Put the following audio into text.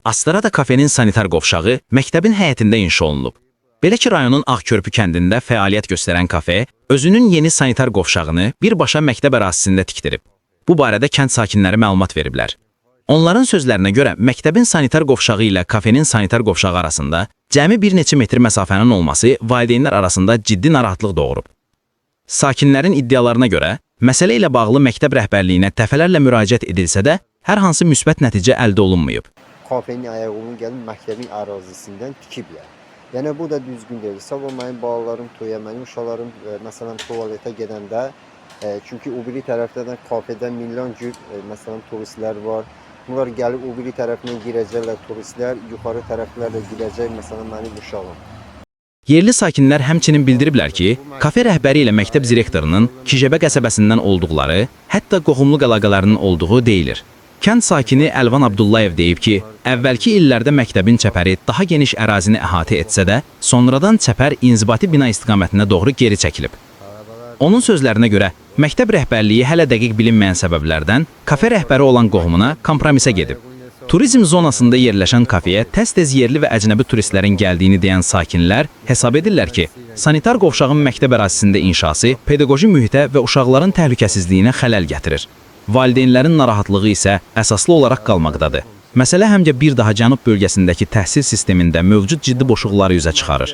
Astarada kafenin sanitar qovşağı məktəbin həyətində inşa olunub. Belə ki, rayonun Ağkörpü kəndində fəaliyyət göstərən kafe özünün yeni sanitar qovşağını birbaşa məktəb ərazisində tikdirib. Bu barədə kənd sakinləri məlumat veriblər. Onların sözlərinə görə məktəbin sanitar qovşağı ilə kafenin sanitar qovşağı arasında cəmi bir neçə metr məsafənin olması valideynlər arasında ciddi narahatlıq doğurub. Sakinlərin iddialarına görə, məsələ ilə bağlı məktəb rəhbərliyinə dəfələrlə müraciət edilsə də, hər hansı müsbət nəticə əldə olunmayıb. Kafenin ayağını gəlib məktəbin ərazisindən tikiblər. Yəni bu da düzgün deyil. Sabah mənim balalarım toya, mənim uşaqlarım məsələn tualetə gedəndə, çünki o biri tərəfdən kafedə milyon cür məsələn turistlər var. Bunlar gəlib o biri tərəfindən girəcəklər turistlər, yuxarı tərəflərlə girəcək məsələn mənim uşağım. Yerli sakinlər həmçinin bildiriblər ki, kafe rəhbəri ilə məktəb direktorunun Kicəbə qəsəbəsindən olduqları, hətta qohumluq əlaqələrinin olduğu deyilir. Kənd sakini Əlvan Abdullayev deyib ki, əvvəlki illərdə məktəbin çəpəri daha geniş ərazini əhatə etsə də, sonradan çəpər inzibati bina istiqamətinə doğru geri çəkilib. Onun sözlərinə görə, məktəb rəhbərliyi hələ dəqiq bilinməyən səbəblərdən kafe rəhbəri olan qohumuna kompromisə gedib. Turizm zonasında yerləşən kafeyə tez-tez yerli və əcnəbi turistlərin gəldiyini deyən sakinlər hesab edirlər ki, sanitar qovşağın məktəb ərazisində inşası pedaqoji mühitə və uşaqların təhlükəsizliyinə xələl gətirir. Valideynlərin narahatlığı isə əsaslı olaraq qalmaqdadır. Məsələ həm də bir daha cənub bölgəsindəki təhsil sistemində mövcud ciddi boşluqları üzə çıxarır.